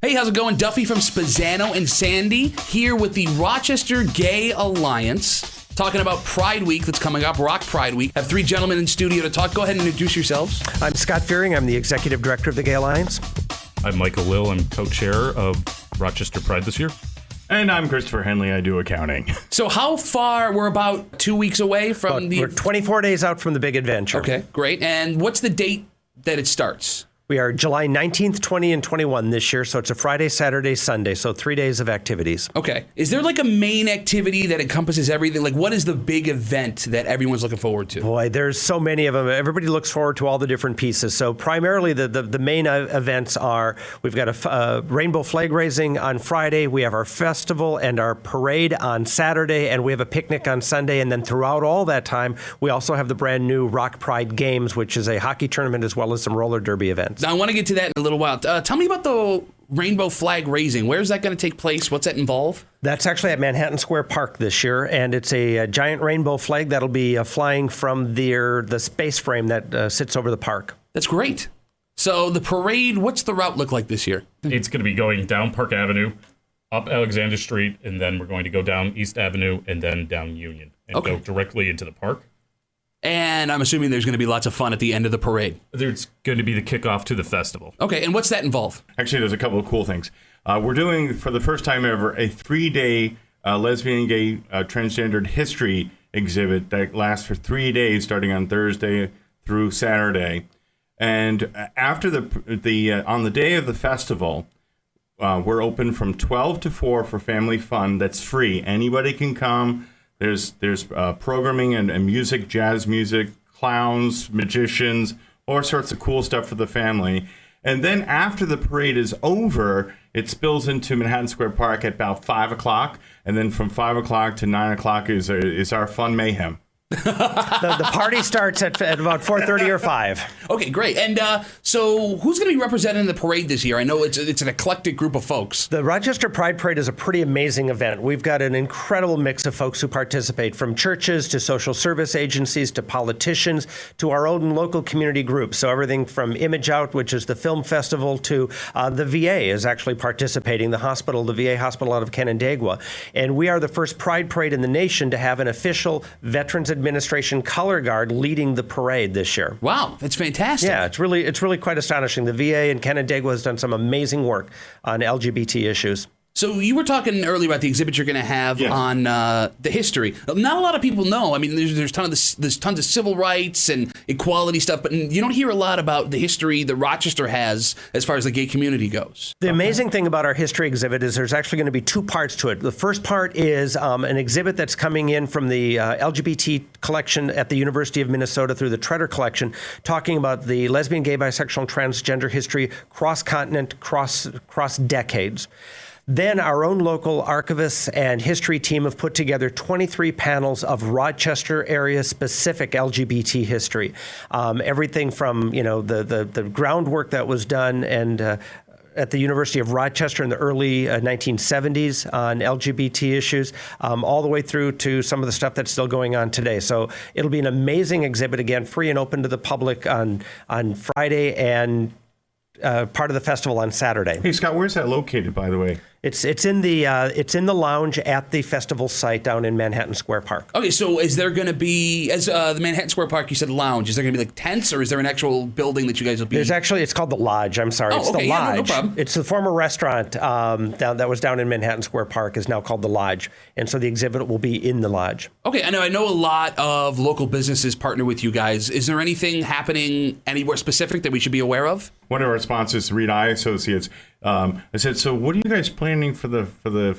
Hey, how's it going? Duffy from Spazzano and Sandy here with the Rochester Gay Alliance, talking about Pride Week that's coming up, RocPride Week. I have three gentlemen in studio to talk. Go ahead and introduce yourselves. I'm Scott Fearing. I'm the Executive Director of the Gay Alliance. I'm Michael Lill. I'm co-chair of Rochester Pride this year. And I'm Christopher Hennelly. I do accounting. So how far? We're about 2 weeks away from We're 24 days out from the big adventure. Okay, great. And what's the date that it starts? We are July 19th, 20, and 21 this year, so it's a Friday, Saturday, Sunday, so 3 days of activities. Okay. Is there like a main activity that encompasses everything? Like, what is the big event that everyone's looking forward to? Boy, there's so many of them. Everybody looks forward to all the different pieces. So primarily the main events are, we've got a rainbow flag raising on Friday, we have our festival and our parade on Saturday, and we have a picnic on Sunday. And then throughout all that time, we also have the brand new RocPride Games, which is a hockey tournament as well as some roller derby events. Now, I want to get to that in a little while. Tell me about the rainbow flag raising. Where is that going to take place? What's that involve? That's actually at Manhattan Square Park this year, and it's a giant rainbow flag that'll be flying from the space frame that sits over the park. That's great. So the parade, what's the route look like this year? It's going to be going down Park Avenue, up Alexander Street, and then we're going to go down East Avenue and then down Union and go directly into the park. And I'm assuming there's going to be lots of fun at the end of the parade. There's going to be the kickoff to the festival. Okay, and what's that involve? Actually, there's a couple of cool things. We're doing, for the first time ever, a 3-day lesbian, gay, transgendered history exhibit that lasts for 3 days, starting on Thursday through Saturday. And after on the day of the festival, we're open from 12 to 4 for family fun. That's free. Anybody can come. There's programming and music, jazz music, clowns, magicians, all sorts of cool stuff for the family. And then after the parade is over, it spills into Manhattan Square Park at about 5 o'clock. And then from 5 o'clock to 9 o'clock is our fun mayhem. The party starts at about 4:30 or 5. Okay, great. And so who's going to be represented in the parade this year? I know it's an eclectic group of folks. The Rochester Pride Parade is a pretty amazing event. We've got an incredible mix of folks who participate, from churches to social service agencies to politicians to our own local community groups. So everything from Image Out, which is the film festival, to the VA is actually participating, the VA hospital out of Canandaigua. And we are the first Pride Parade in the nation to have an official Veterans Administration color guard leading the parade this year. Wow, that's fantastic. Yeah, it's really quite astonishing. The VA in Canandaigua has done some amazing work on LGBT issues. So you were talking earlier about the exhibit you're going to have on the history. Not a lot of people know. I mean, there's tons of civil rights and equality stuff, but you don't hear a lot about the history that Rochester has as far as the gay community goes. The amazing thing about our history exhibit is there's actually going to be 2 parts to it. The first part is an exhibit that's coming in from the LGBT collection at the University of Minnesota through the Tretter collection, talking about the lesbian, gay, bisexual, and transgender history cross-continent, cross decades. Then our own local archivists and history team have put together 23 panels of Rochester area specific LGBT history. Everything from, the groundwork that was done and at the University of Rochester in the early 1970s on LGBT issues, all the way through to some of the stuff that's still going on today. So it'll be an amazing exhibit, again, free and open to the public on Friday and part of the festival on Saturday. Hey, Scott, where's that located, by the way? It's in the lounge at the festival site down in Manhattan Square Park. Okay, so is there going to be, as the Manhattan Square Park, you said lounge, is there going to be like tents, or is there an actual building that you guys will be? It's called the Lodge. I'm sorry. It's the Lodge. Yeah, no problem. It's the former restaurant that was down in Manhattan Square Park is now called the Lodge. And so the exhibit will be in the Lodge. Okay, I know a lot of local businesses partner with you guys. Is there anything happening anywhere specific that we should be aware of? One of our sponsors, Reed Eye Associates, I said, so what are you guys planning for the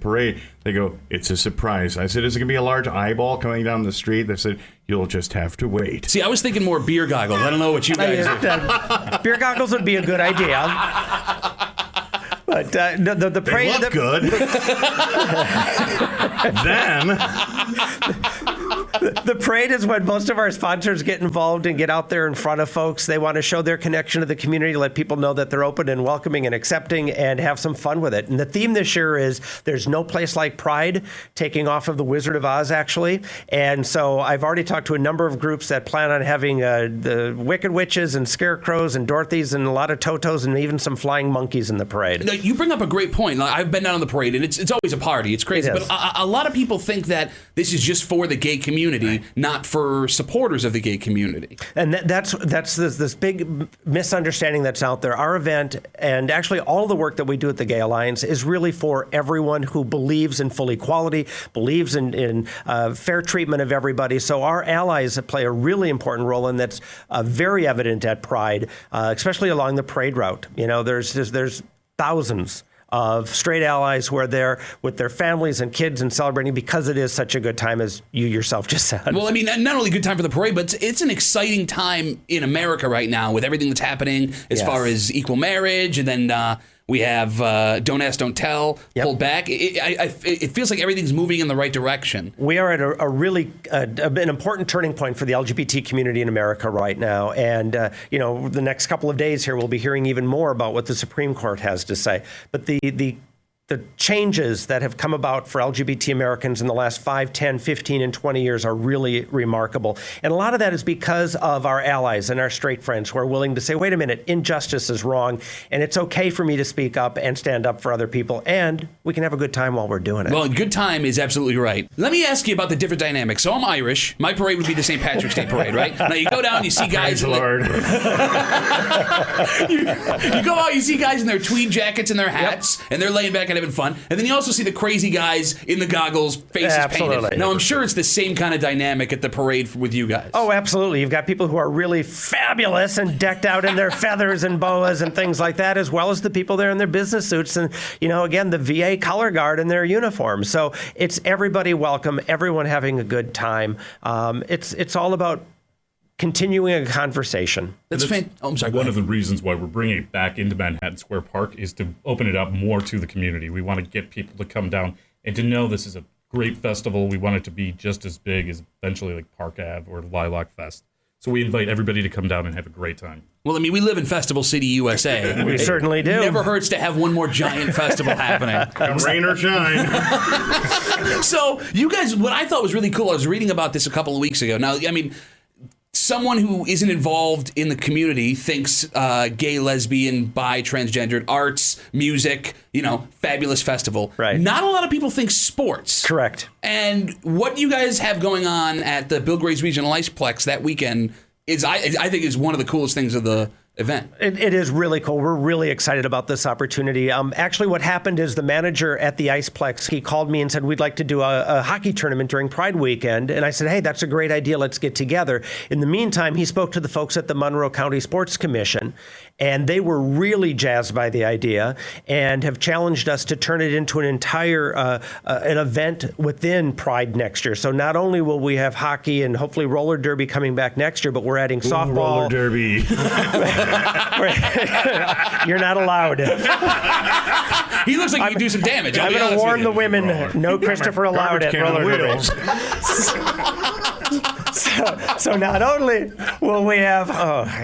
parade? They go, it's a surprise. I said, is it going to be a large eyeball coming down the street? They said, you'll just have to wait. See, I was thinking more beer goggles. I don't know what you guys are. Beer goggles would be a good idea. But the parade... They look good. Then... The parade is when most of our sponsors get involved and get out there in front of folks. They want to show their connection to the community, let people know that they're open and welcoming and accepting, and have some fun with it. And the theme this year is There's No Place Like Pride, taking off of the Wizard of Oz, actually. And so I've already talked to a number of groups that plan on having the Wicked Witches and Scarecrows and Dorothys and a lot of Totos and even some flying monkeys in the parade. Now, you bring up a great point. I've been down on the parade, and it's always a party. It's crazy. But a lot of people think that this is just for the gay community, not for supporters of the gay community. And that's this big misunderstanding that's out there. Our event, and actually all the work that we do at the Gay Alliance, is really for everyone who believes in full equality, believes in fair treatment of everybody. So our allies play a really important role, and that's very evident at Pride, especially along the parade route. You know, there's thousands of straight allies who are there with their families and kids and celebrating because it is such a good time, as you yourself just said. Well, I mean, not only a good time for the parade, but it's an exciting time in America right now with everything that's happening as far as equal marriage, and then we have Don't Ask, Don't Tell, pulled back. It feels like everything's moving in the right direction. We are at a really an important turning point for the LGBT community in America right now. And, the next couple of days here, we'll be hearing even more about what the Supreme Court has to say. But the changes that have come about for LGBT Americans in the last 5, 10, 15, and 20 years are really remarkable. And a lot of that is because of our allies and our straight friends who are willing to say, wait a minute, injustice is wrong, and it's okay for me to speak up and stand up for other people, and we can have a good time while we're doing it. Well, good time is absolutely right. Let me ask you about the different dynamics. So I'm Irish. My parade would be the St. Patrick's Day parade, right? Now you go down, you see guys... Lord. you go out, you see guys in their tweed jackets and their hats, and they're laying back and having fun. And then you also see the crazy guys in the goggles, faces painted. Now, I'm sure it's the same kind of dynamic at the parade with you guys. Oh, absolutely. You've got people who are really fabulous and decked out in their feathers and boas and things like that, as well as the people there in their business suits and, again, the VA color guard in their uniform. So it's everybody welcome, everyone having a good time. It's all about continuing a conversation. I'm sorry. One of the reasons why we're bringing it back into Manhattan Square Park is to open it up more to the community. We want to get people to come down and to know this is a great festival. We want it to be just as big as eventually like Park Ave or Lilac Fest. So we invite everybody to come down and have a great time. Well, I mean, we live in Festival City, USA. We certainly do. It never hurts to have one more giant festival happening. Rain or shine. So you guys, what I thought was really cool, I was reading about this a couple of weeks ago. Now, I mean, someone who isn't involved in the community thinks gay, lesbian, bi, transgendered, arts, music, fabulous festival. Right. Not a lot of people think sports. Correct. And what you guys have going on at the Bill Gray's Regional Iceplex that weekend is, I think, is one of the coolest things of the event. It is really cool. We're really excited about this opportunity. Actually, what happened is the manager at the Iceplex, he called me and said, we'd like to do a hockey tournament during Pride Weekend. And I said, hey, that's a great idea. Let's get together. In the meantime, he spoke to the folks at the Monroe County Sports Commission, and they were really jazzed by the idea and have challenged us to turn it into an entire an event within Pride next year. So not only will we have hockey and hopefully roller derby coming back next year, but we're adding softball. Roller derby. You're not allowed. He looks like he can do some damage. I'm going to warn the women, no Christopher allowed at roller derby. So not only will we have,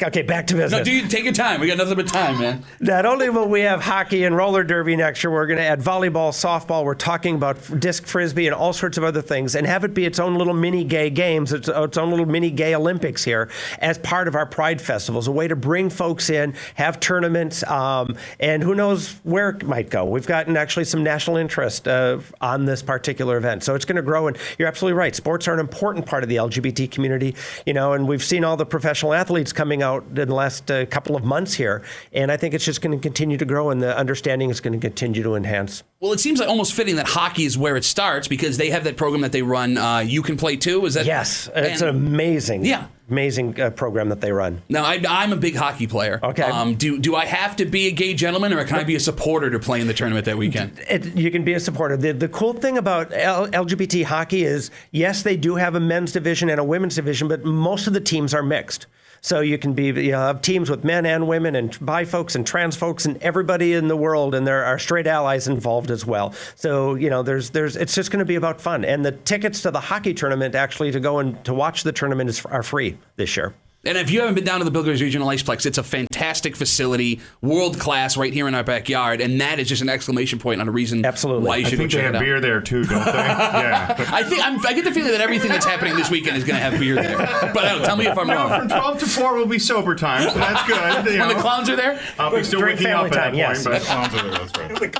okay, back to business. No, dude, take your time. We got nothing but time, man. Not only will we have hockey and roller derby next year, we're going to add volleyball, softball. We're talking about disc frisbee and all sorts of other things, and have it be its own little mini gay games, its own little mini gay Olympics here as part of our Pride Festival. It's a way to bring folks in, have tournaments, and who knows where it might go. We've gotten actually some national interest on this particular event, so it's going to grow. And you're absolutely right. Sports are an important part of the LGBT community, and we've seen all the professional athletes coming out in the last couple of months here, and I think it's just going to continue to grow, and the understanding is going to continue to enhance. Well, it seems like almost fitting that hockey is where it starts because they have that program that they run. You Can Play Too. Is that? Yes, it's an amazing. Yeah. Amazing program that they run. Now, I'm a big hockey player. Okay. Do I have to be a gay gentleman, or can I be a supporter to play in the tournament that weekend? You can be a supporter. The cool thing about LGBT hockey is, yes, they do have a men's division and a women's division, but most of the teams are mixed. So you can have teams with men and women and bi folks and trans folks and everybody in the world, and there are straight allies involved as well. So, it's just going to be about fun. And the tickets to the hockey tournament, actually, to go and to watch the tournament are free this year. And if you haven't been down to the Bill Graves Regional Iceplex, it's a fantastic facility, world class, right here in our backyard, and that is just an exclamation point on a reason why you should go check it out. I think they have beer there too, don't they? Yeah. I get the feeling that everything that's happening this weekend is going to have beer there. But tell me if I'm wrong. From 12 to 4 will be sober time, so that's good. When the clowns are there? I'll be still waking up at that yes. point, but clowns are there, that's right.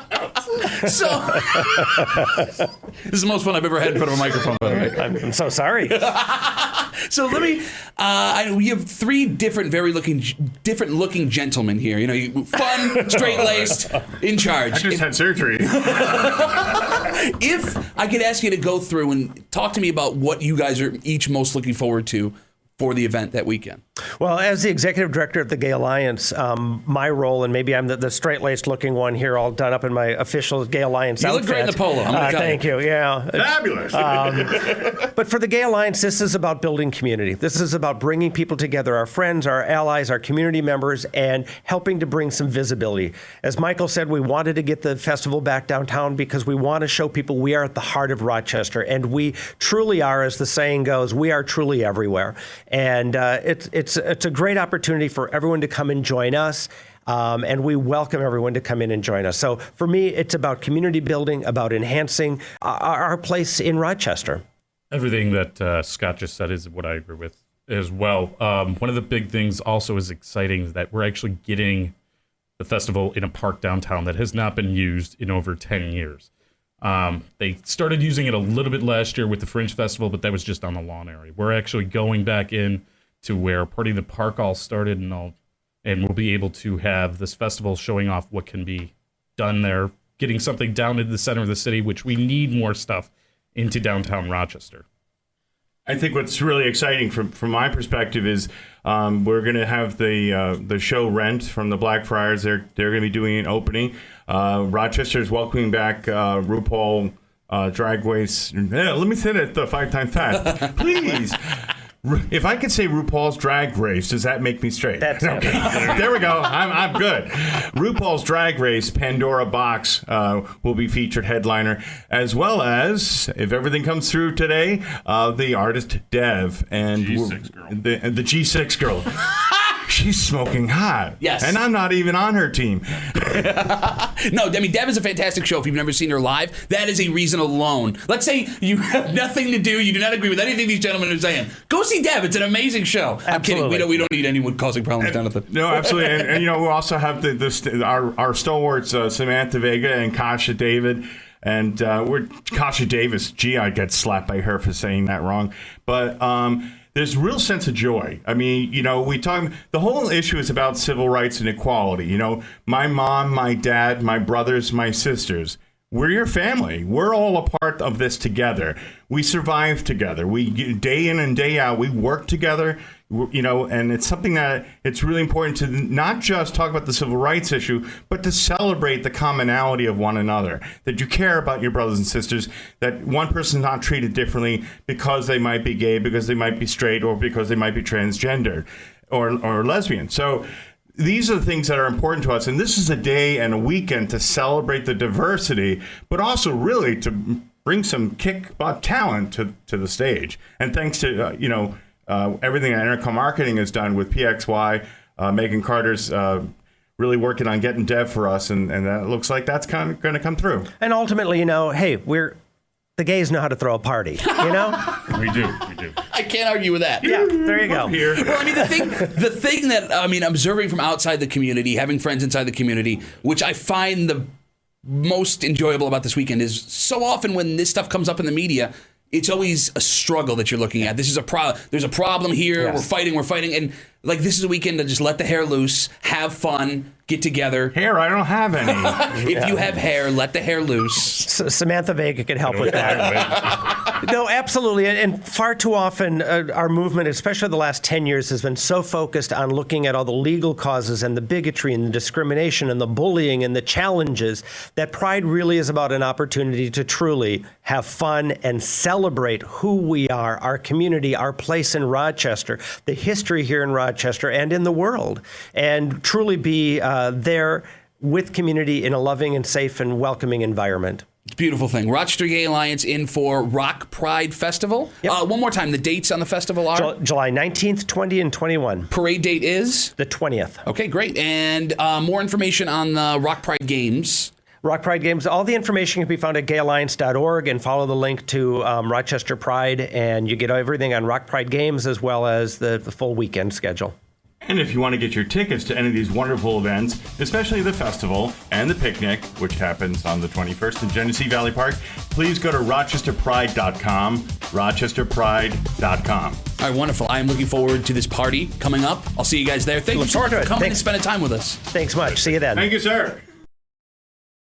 So, this is the most fun I've ever had in front of a microphone, by the way. I'm so sorry. So let me. We have three different looking gentlemen here. Fun, straight laced, in charge. I just had surgery. If I could ask you to go through and talk to me about what you guys are each most looking forward to for the event that weekend. Well, as the executive director of the Gay Alliance, my role, and maybe I'm the straight-laced looking one here, all done up in my official Gay Alliance outfit. You look great in the polo. I'm gonna tell thank you. Yeah. Fabulous. But for the Gay Alliance, this is about building community. This is about bringing people together, our friends, our allies, our community members, and helping to bring some visibility. As Michael said, we wanted to get the festival back downtown because we want to show people we are at the heart of Rochester, and we truly are, as the saying goes, we are truly everywhere. And it's a great opportunity for everyone to come and join us. And we welcome everyone to come in and join us. So for me, it's about community building, about enhancing our place in Rochester. Everything that Scott just said is what I agree with as well. One of the big things also is exciting is that we're actually getting the festival in a park downtown that has not been used in over 10 years. They started using it a little bit last year with the Fringe Festival, but that was just on the lawn area. We're actually going back in to where Party in the Park all started, and we'll be able to have this festival showing off what can be done there, getting something down into the center of the city, which we need more stuff into downtown Rochester. I think what's really exciting from my perspective is we're going to have the show Rent from the Blackfriars. They're going to be doing an opening. Rochester is welcoming back RuPaul Drag Race. Let me say that 5 times fast, please. If I could say RuPaul's Drag Race, does that make me straight? That's okay. There we go. I'm good. RuPaul's Drag Race Pandora Box will be featured headliner, as well as, if everything comes through today, the artist Dev and G6 girl. The G6 girl. She's smoking hot. Yes. And I'm not even on her team. No, I mean, Deb is a fantastic show. If you've never seen her live, that is a reason alone. Let's say you have nothing to do, you do not agree with anything these gentlemen are saying. Go see Deb. It's an amazing show. Absolutely. I'm kidding. We don't need anyone causing problems down at the... No, absolutely. And we also have our stalwarts, Samantha Vega and Kasha David. And we're Kasha Davis. Gee, I get slapped by her for saying that wrong. But there's a real sense of joy. I mean, the whole issue is about civil rights and equality. My mom, my dad, my brothers, my sisters, we're your family. We're all a part of this together. We survive together. We day in and day out, we work together. And it's something that it's really important to not just talk about the civil rights issue, but to celebrate the commonality of one another, that you care about your brothers and sisters, that one person's not treated differently because they might be gay, because they might be straight, or because they might be transgender or lesbian. So these are the things that are important to us. And this is a day and a weekend to celebrate the diversity, but also really to bring some kick-butt talent to the stage. And thanks to, everything that Intercom Marketing has done with PXY, Megan Carter's really working on getting Dev for us, and that looks like that's kind of going to come through. And ultimately, hey, the gays know how to throw a party, We do. I can't argue with that. Yeah, there you go. Here. Well, I mean, the thing that, observing from outside the community, having friends inside the community, which I find the most enjoyable about this weekend is so often when this stuff comes up in the media, it's always a struggle that you're looking at. This is there's a problem here. Yes. We're fighting. And this is a weekend to just let the hair loose, have fun, get together. Hair, I don't have any. If you have hair, let the hair loose. Samantha Vega could help with that. No, absolutely. And far too often, our movement, especially the last 10 years, has been so focused on looking at all the legal causes and the bigotry and the discrimination and the bullying and the challenges, that Pride really is about an opportunity to truly have fun and celebrate who we are, our community, our place in Rochester, the history here in Rochester, Rochester and in the world, and truly be there with community in a loving and safe and welcoming environment. It's a beautiful thing. Rochester Gay Alliance in for RocPride Festival. Yep. One more time, the dates on the festival are? July 19th, 20, and 21. Parade date is? The 20th. Okay, great. And more information on the RocPride Games. RocPride Games, all the information can be found at gayalliance.org, and follow the link to Rochester Pride, and you get everything on RocPride Games as well as the full weekend schedule. And if you want to get your tickets to any of these wonderful events, especially the festival and the picnic, which happens on the 21st in Genesee Valley Park, please go to rochesterpride.com, rochesterpride.com. All right, wonderful. I am looking forward to this party coming up. I'll see you guys there. Thank you so much for coming and spending time with us. Thanks much. See you then. Thank you, sir.